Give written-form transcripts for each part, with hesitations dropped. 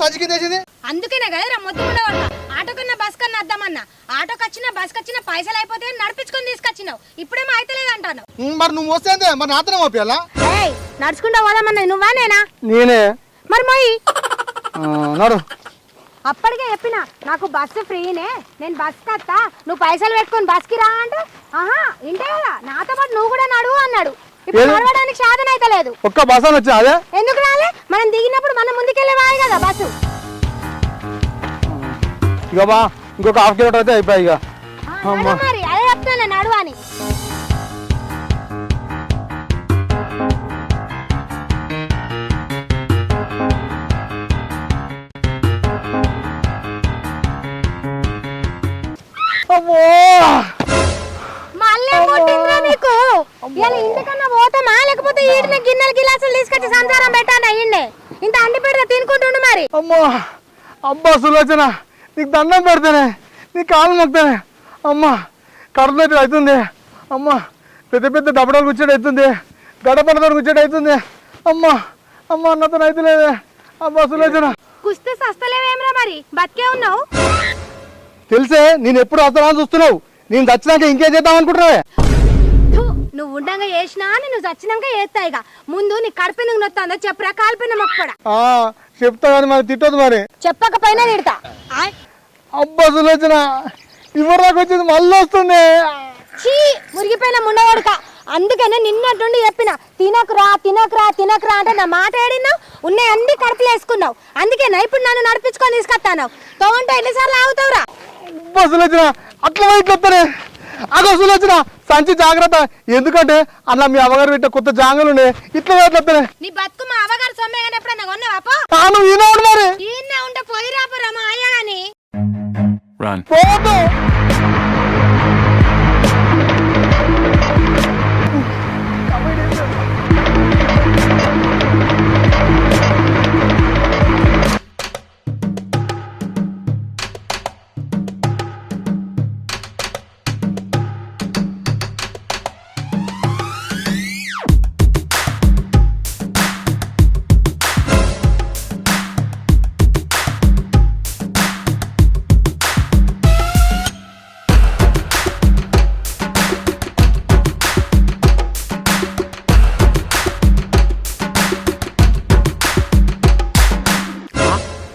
సంచికి తెచ్చింది అందుకనే కదా మొత్తం ఉండవా ఆటో కన్నా బస్ కన్నా వద్దామన్నా ఆటోకి వచ్చిన బస్కి వచ్చిన పైసలు అయిపోతే నడిపించుకొని తీసుకొచ్చినావు ఇప్పుడేమో అయితలేదు అంటాను మరి నువ్వు వస్తే మరి నాతనే పంపించాలా నడుచుకుంటా పోదామన్నా నువ్వా నేనా నేనే మరి మొయ్యి నడు అప్పటికే చెప్పిన నాకు బస్సు ఫ్రీనే నేను బస్ కత్తా నువ్వు పైసలు పెట్టుకొని బస్కి రా అంటే ఆహా ఇంటే కదా నాతో పాటు నువ్వు కూడా నడువు అన్నాడు ఇప్పుడు నడవడానికి సాధన అయితే లేదు ఒక్క బస్ అని వచ్చా అదే ఎందుకు రాలే మనం దిగినప్పుడు మనం ముందుకెళ్ళే వాయి కదా బస్సు ఇక బా ఇంకొక హాఫ్ కిలోమీటర్ అయితే అయిపోయి ఇక మరి అదే చెప్తాను నడువు అని ఇంటికన్నా పోతామా లేకపోతే ఈడిని గిన్నెలు గిలాసులు తీసుకొచ్చి సంసారం పెట్టాను అయ్యిండే ఇంత అండి పెడితే తినుకుంటుండు మరి అమ్మా అబ్బా సులోచన నీకు దండం పెడితేనే నీ కాలు మొక్తానే అమ్మా కడుపునొప్పి అవుతుంది అమ్మా పెద్ద పెద్ద దబ్బడాలు కూర్చోడు అవుతుంది గడపడతో కూర్చోడు అవుతుంది అమ్మా అమ్మ అన్నతో అవుతలేదే అబ్బా సులోచన కుస్తే సస్తలేవేమరా మరి బతికే ఉన్నావు తెలిసే నేను ఎప్పుడు వస్తానని చూస్తున్నావు నేను చచ్చినాక ఇంకేం చేద్దాం అనుకుంటున్నావే నువ్వు ఉండంగా చేసినా నువ్వు చచ్చినాక చేస్తాయిగా ముందు నీ కడుపు నువ్వు నొత్తాందో చెప్పురా కాలిపోయిన మొక్కడా చెప్తా కానీ మరి తిట్టదు మరి చెప్పకపోయినా తిడతా అబ్బా సులోచన ఇవ్వరాకు వచ్చేది మళ్ళీ వస్తుంది చీ మురిగిపోయిన ముండవాడుక అందుకనే నిన్నట్టుండి చెప్పిన తినకురా తినకురా తినకురా అంటే నా మాట ఏడినావు ఉన్నాయి అన్ని కడుపులు వేసుకున్నావు అందుకేనా ఇప్పుడు నన్ను నడిపించుకొని తీసుకొస్తాను తోంటే ఎన్నిసార్లు ఆగుతావురా అబ్బా సులోచన అట్లా ఇట్లా వస్తానే అదో సులోచన సంచి జాగ్రత్త ఎందుకంటే అలా మీ అవగారు పెట్టే కొత్త జాంగలు ఉండే ఇట్లా వస్తానే నీ బతుకు మా అవగారు సొమ్మే కానీ ఎప్పుడన్నా కొన్నావా తాను ఈనాడు మరి ఈయన ఉంటే పోయి రాపురా మా అయ్యా గాని పోదు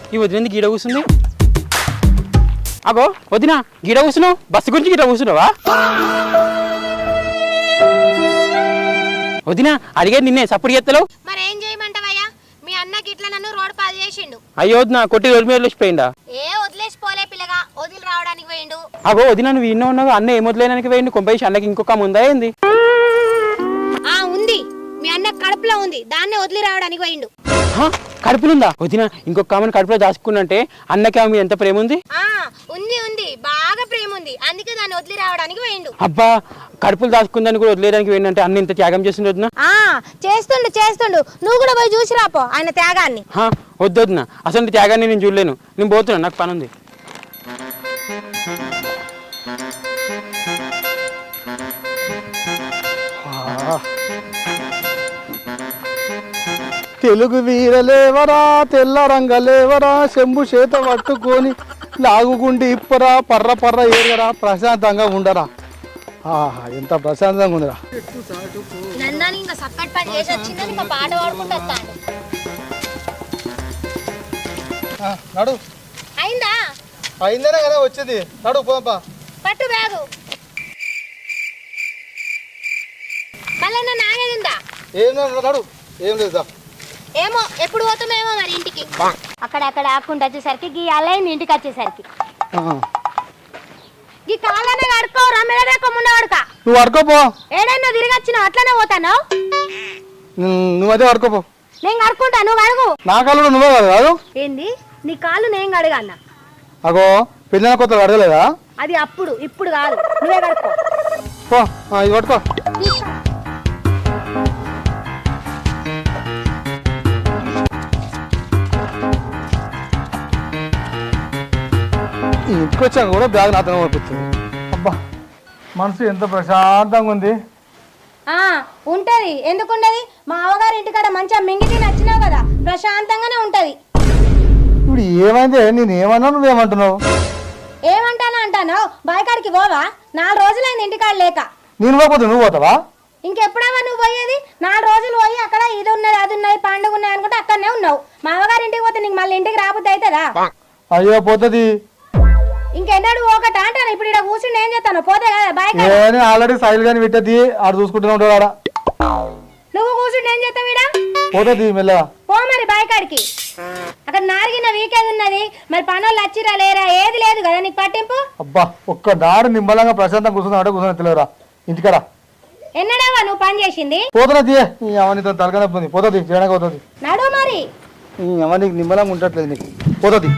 ఈ వదిలింది గీడ కూర్చుంది అగో వదినా గీడ కూర్చున్నావు బస్సు గురించి గీడ కూర్చున్నావా వదినా అడిగేది నిన్నే సప్పుడు చేస్తలేవు మరి ఏం చేయమంటావయ్యా మీ అన్నకి ఇట్లా నన్ను రోడ్ పాలు చేసిండు అయ్యో వదినా కొట్టి రోడ్డు మీద వదిలేసిపోయిందా వదిలేసి పోలే పిల్లగా వదిలి రావడానికి పోయిండు అగో వదినా నువ్వు ఇన్న ఉన్నావు అన్న ఏం వదిలేయడానికి పోయిండు కొంపేసి అన్నకి ఇంకొక ముందా ఏంది ఉంది మీ అన్న కడుపులో ఉంది దాన్నే వదిలి రావడానికి పోయిండు కడుపులుందా వదినా ఇంకొక ఆమెను కడుపులో దాచుకున్నంటే అన్నకి ఆమె ఎంత ప్రేమ ఉంది ఉంది ఉంది బాగా ప్రేమ ఉంది అందుకే దాన్ని వదిలి రావడానికి పోయిండు అబ్బా కడుపులు దాచుకుందని కూడా వదిలేయడానికి పోయిందంటే అన్న ఇంత త్యాగం చేస్తుండే వదినా చేస్తుండు నువ్వు కూడా పోయి చూసి రాపో ఆయన త్యాగాన్ని వద్దు వదినా అసలు త్యాగాన్ని నేను చూడలేను నేను పోతున్నా నాకు పని ఉంది తెలుగు వీరలేవరా తెల్ల రంగలేవరా చెంబు చేత పట్టుకొని లాగుకుండి ఇప్పరా పర్ర పర్ర ఏరగరా ప్రశాంతంగా ఉండరా ఎంత ప్రశాంతంగా ఉందిరా ఇంకా సప్పటి పని చేసి వచ్చిందని మా పాట పాడుకుంటూ నడు అయిందా అయిందనే కదా వచ్చింది నడు పోపా పట్టు బ్యాగు మళ్ళీ నాగేదిందా ఏం నడు ఏం లేదా ఏమో ఎప్పుడు పోతామేమో మరి ఇంటికి అక్కడక్కడ ఆకుంటూ వచ్చేసరికి గీ అలైంది ఇంటికి వచ్చేసరికి ఈ కాళ్ళనే కడుక్కోరా మెడక ముండ కడుక నువ్వు అడుకోపో ఏడైనా తిరిగి వచ్చినావు అట్లనే పోతాను నువ్వు అదే అడుకోపో నేను కడుక్కుంటా నువ్వు అడుగు నా కాళ్ళు నువ్వే కాదు ఏంది నీ కాళ్ళు నేను కడుగా అన్న అగో పెళ్ళిన కొత్త అడగలేదా అది అప్పుడు ఇప్పుడు కాదు నువ్వే కడుక్కో పో ఇది పట్టుకో ఇంటికి వచ్చాక కూడా బ్యాగ్ నాతనే పంపిస్తుంది అబ్బా మనసు ఎంత ప్రశాంతంగా ఉంది ఉంటది ఎందుకుంటది మా అవ్వగారి ఇంటికాడ మంచిగా మింగిటి నచ్చినావు కదా ప్రశాంతంగానే ఉంటది ఇప్పుడు ఏమైంది? నేను ఏమన్నా నువ్వేమంటున్నావు? ఏమంటానా అంటాను బాయికాడికి పోవా? 4 రోజులైంది ఇంటికాడ లేక. నేను పోకపోతే నువ్వు పోతావా? ఇంకెప్పుడవా నువ్వు పోయేది? 4 రోజులు పోయి అక్కడ ఇది ఉన్నది అది ఉన్నది పండుగ ఉన్నది అనుకుంటే అక్కడనే ఉన్నావు. మా అమ్మగారి ఇంటికి పోతే నీకు మళ్ళీ ఇంటికి రాబుద్ది అవుతుందా? అయ్యో పోతుంది. ఇంకెన్నాడు ఒకట అంటాను. ఇప్పుడు ఇక్కడ కూర్చుని ఏం చేస్తాను? పోతే కదా బాయికాడ. ఆల్రెడీ సైల్ గాని పెట్టది ఆడ చూసుకుంటూనే ఉంటాడు ఆడ. నువ్వు కూర్చుంటే ఏం చేస్తావు? ఈడ పోతుంది మెల్లగా. పో మరి బాయికాడికి. అక్కడ నారిగిన వీకేది ఉన్నది. మరి పనులు వచ్చిరా లేరా ఏది లేదు కదా నీకు పట్టింపు. అబ్బా ఒక్క నాడు నిమ్మలంగా ప్రశాంతంగా కూర్చున్నా కూర్చొని తెలియరా ఇంటికాడ. ఎన్నడావా నువ్వు పని చేసింది? పోతున్నది అవన్నీ తలకనొప్పి పోతుంది చేయడానికి పోతుంది. నడు మరి. అవన్నీ నిమ్మలంగా ఉండట్లేదు నీకు. పోతుంది.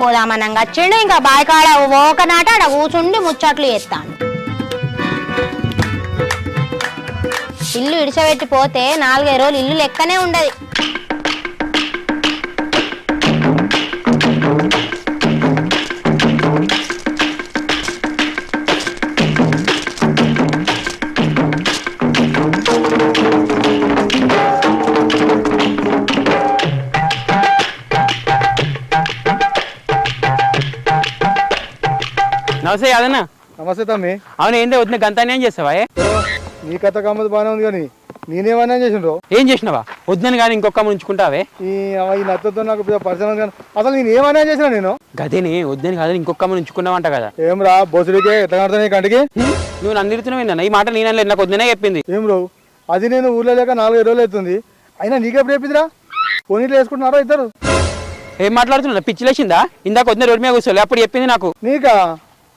పోదాం అనంగా వచ్చిండు. ఇంకా బాయికాడ ఒకనాట ఆడ కూర్చుండి ముచ్చట్లు చేస్తాను. ఇల్లు ఇడిచబెట్టి పోతే 4-5 రోజులు ఇల్లు లెక్కనే ఉండదు. నమస్తే అదన్నా. నమస్తే తమ్మి. అవును ఏందో వద్దు గంతానే ఏం చేస్తావా? నీ కథ కామది బాగానే ఉంది కానీ నేనేమన్నా చేసిండ్రు? ఏం చేసినావా? వద్దని కానీ ఇంకొక ఉంచుకుంటావే. ఈ నచ్చతో నాకు పరిచయం కానీ అసలు నేను ఏమన్నా చేసిన? నేను గదేని వద్దని కాదని ఇంకొక ఉంచుకున్నావంట కదా. ఏం రా బొసుడికే ఎట్లా కడతాను కంటికి? నువ్వు నన్ను తిరుగుతున్నావు. ఈ మాట నేను నాకు వద్దనే చెప్పింది. ఏం రావు అది నేను ఊర్లో లేక 4-5 రోజులు అవుతుంది. అయినా నీకెప్పుడు చెప్పిందిరా? పోనీట్లు వేసుకుంటున్నారా ఇద్దరు? ఏం మాట్లాడుతున్నా? పిచ్చిలేసిందా? ఇందాక వద్ద రోడ్డు మీద కూర్చోలే అప్పుడు చెప్పింది నాకు. నీకా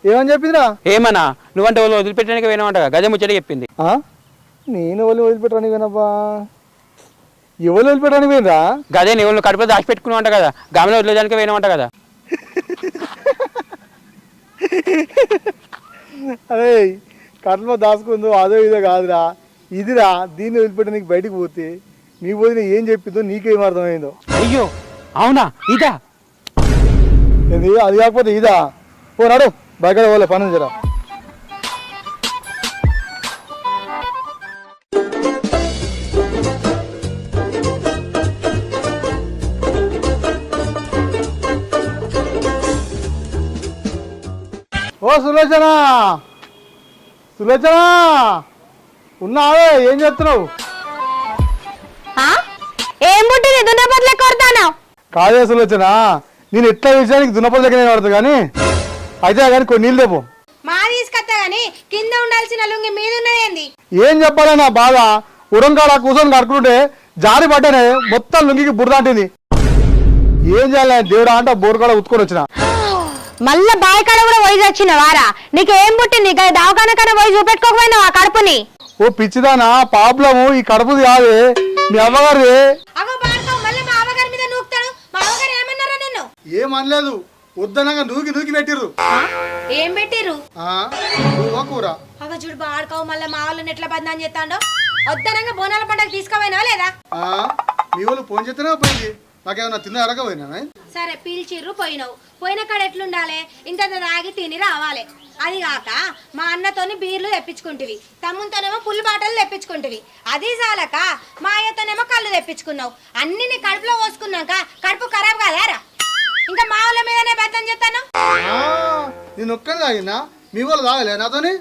ఏమని చెప్పిందిరా? ఏమన్నా నువ్వంటే వాళ్ళు వదిలిపెట్టడానికి పోయినావంట. గదే ముచ్చట చెప్పింది. నేను ఎవరు వదిలిపెట్టడానికి పోయినబ్బా? ఎవరు వదిలిపెట్టడానికి పోయినరా? గదే నువ్వు కడుపులో దాచిపెట్టుకున్నావంట కదా. గామిలో వదిలేదానికి పోయినావంట కదా. అరే కడుపులో దాచుకుందో అదో ఇదో కాదురా, ఇదిరా. దీన్ని వదిలిపెట్టి నీకు బయటికి పోతే నీ పోతే ఏం చెప్పిందో నీకేం అర్థమైందో. అయ్యో అవునా? ఇదా ఏంది? అది కాకపోతే ఇదా? ఓ నాడు బయట పోలే పని జరా. ఓ సులోచన, సులోచన ఉన్నావే? ఏం చేస్తున్నావు? ఏం పుట్టింది దున్నపట్లే కొడతాను? కాదే సులోచన, నేను ఎట్లా విషయానికి దున్నపతి లెక్కనే పడుతుంది కానీ అయితే కానీ కొన్ని నీళ్ళు తెపో. మా తీసుకొస్తా గానీ కింద ఉండాల్సిన లుంగి మీద ఉన్నదేంది? ఏం చెప్పాలి నా బాధ? ఉరంకాడ కూర్చొని కడుకుంటే జారి పడ్డానే మొత్తం లుంగికి బురద అంటుంది. ఏం చేయాలి దేవుడా అంటే బోరుకాడ ఉత్తుకొని వచ్చిన. మళ్ళా బాయికాడ కూడా పోయి వచ్చిన వారా? నీకేం పుట్టింది? దవాఖాన కన్నా పోయి చూపెట్టుకోకపోయినావు ఆ కడుపుని? ఓ పిచ్చిదానా, ప్రాబ్లము ఈ కడుపుది కాదే మీ అమ్మగారిది. ఏమనలేదు, వద్దనగా నూకి నూకి పెట్టిర్రు. ఏం పెట్టిర్రు? కూర. అగ చూడు బాడుకోవు మళ్ళీ మా వాళ్ళని ఎట్లా బద్నాం చేస్తాడో. వద్దనంగా బోనాల పండుగ తీసుకుపోయినావా లేదా? మీ వాళ్ళు ఫోన్ చేస్తేనే పోయింది. నాకేమన్నా తిన్న అడగపోయినా? సరే పీల్చిర్రు పోయినావు. పోయిన కాడ ఎట్లుండాలి? ఇంత తాగి తిని రావాలి. అది కాక మా అన్నతోని బీర్లు తెప్పించుకుంటివి, తమ్ముతోనేమో పుల్లి బాటలు తెప్పించుకుంటివి. అది చాలక మా అయ్యతోనేమో కళ్ళు తెప్పించుకున్నావు. అన్ని నీ కడుపులో పోసుకున్నాక కడుపు ఖరాబ్ కాదారా? ఇంకా మా వాళ్ళ మీదనే బద్దం చేస్తాను. నేను ఒక్కనే తాగినా, మీ వాళ్ళు తాగలే నాతోని?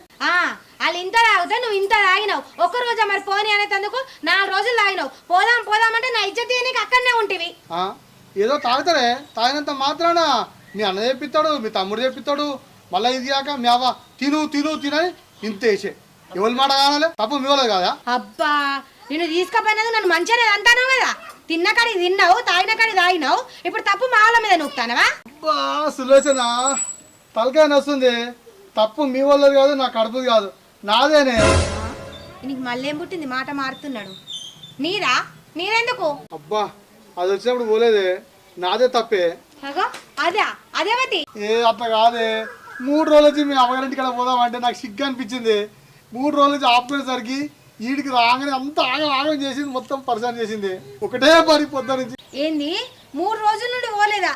వాళ్ళు ఇంత తాగితే నువ్వు ఇంత తాగినావు. ఒక్క రోజు మరి పోనీ అనేందుకు 4 రోజులు తాగినావు. పోదాం పోదామంటే నా ఇజ్జత్ నీకు అక్కడనే ఉంటివి. ఏదో తాగుతారే, తాగినంత మాత్రాన మీ అన్న చెప్పిస్తాడు, మీ తమ్ముడు చెప్పిస్తాడు. మళ్ళీ ఇది కాక మీ అవ్వ తిను తిను తినని ఇంత వేసే. ఎవరి మాట కానాలి? తప్పు మీ వాళ్ళది కాదా? అబ్బా నేను తీసుకుపోయినందుకు నన్ను మంచిగా అంటాను కదా. తిన్న కాడి తిన్నావు, తాగిన కాడి తాగినావు. ఇప్పుడు తప్పు మా వాళ్ళ మీద నూపుతానవా? అబ్బా సులోచన, తలకాయ వస్తుంది. తప్పు మీ వాళ్ళది కాదు, నా కడుపుది కాదు, నాదేనే. నీకు మళ్ళీ ఏం పుట్టింది? మాట మారుతున్నాడు. నీదా? నీదెందుకు? అబ్బా అది వచ్చినప్పుడు పోలేదే, నాదే తప్పే. అదే అదేవతి అట్లా కాదే. 3 రోజుల నుంచి మీ అమ్మగారింటి కాడ పోదామంటే నాకు సిగ్గు అనిపించింది. 3 రోజుల నుంచి ఆపుకునేసరికి వీడికి రాగానే అంత ఆగం ఆగం చేసింది, మొత్తం పరిశాన్ చేసింది. ఒకటే పని పొద్దు నుంచి. ఏంది 3 రోజుల నుండి పోలేదా?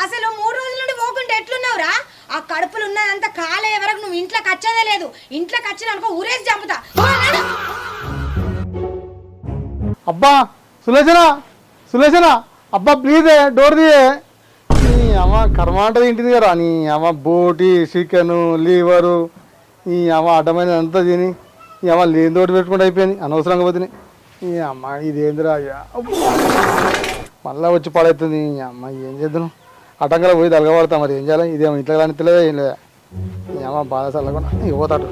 అసలు 3 రోజుల నుండి పోకుంటే ఎట్లున్నావురా? ఆ కడుపులు ఉన్నదంతా కాలే వరకు నువ్వు ఇంట్లోకి వచ్చేదే లేదు. ఇంట్లోకి వచ్చిన అనుకో ఊరేసి చంపుతా. అబ్బా సులోచన, సులేషనా అబ్బా ప్లీజ్ డోర్ తీయే. నీ అమ్మ కర్మ అంటే తింటుంది కదా నీ అమ్మ బోటి చికెను లీవరు ఈ అమ్మ అడ్డమైన అంతా తిని ఈ అమ్మ లేని తోటి పెట్టుకుంటూ అయిపోయింది అనవసరంగా పోతుంది. ఈ అమ్మ ఇదేందిరా అయ్యా మళ్ళా వచ్చి పడవుతుంది. ఈ అమ్మ ఏం చేద్దాం అటంగా పోయి తలగబడతా మరి ఏం చేయాలి ఇదేమో ఇంట్లో కానీ తెలియదా ఏం లేదా. ఈ అమ్మ బాధ చల్లకుండా ఇక పోతాడు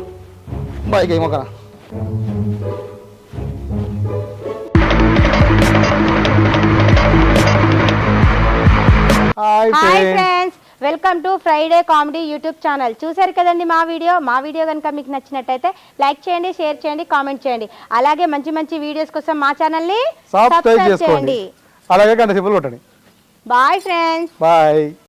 బైక్ ఏమో కదా. Hi hi friends, welcome to Friday comedy YouTube channel. చూసారు కదండి మా వీడియో కనుక మీకు నచ్చినట్టయితే లైక్ చేయండి, షేర్ చేయండి, కామెంట్ చేయండి. అలాగే మంచి మంచి వీడియోస్ కోసం మా ఛానల్ని సబ్స్క్రైబ్ సబ్స్క్రైబ్ చేసుకోండి. చేయండి. అలాగే గంట సింపుల్ కొట్టండి. Bye friends. బాయ్.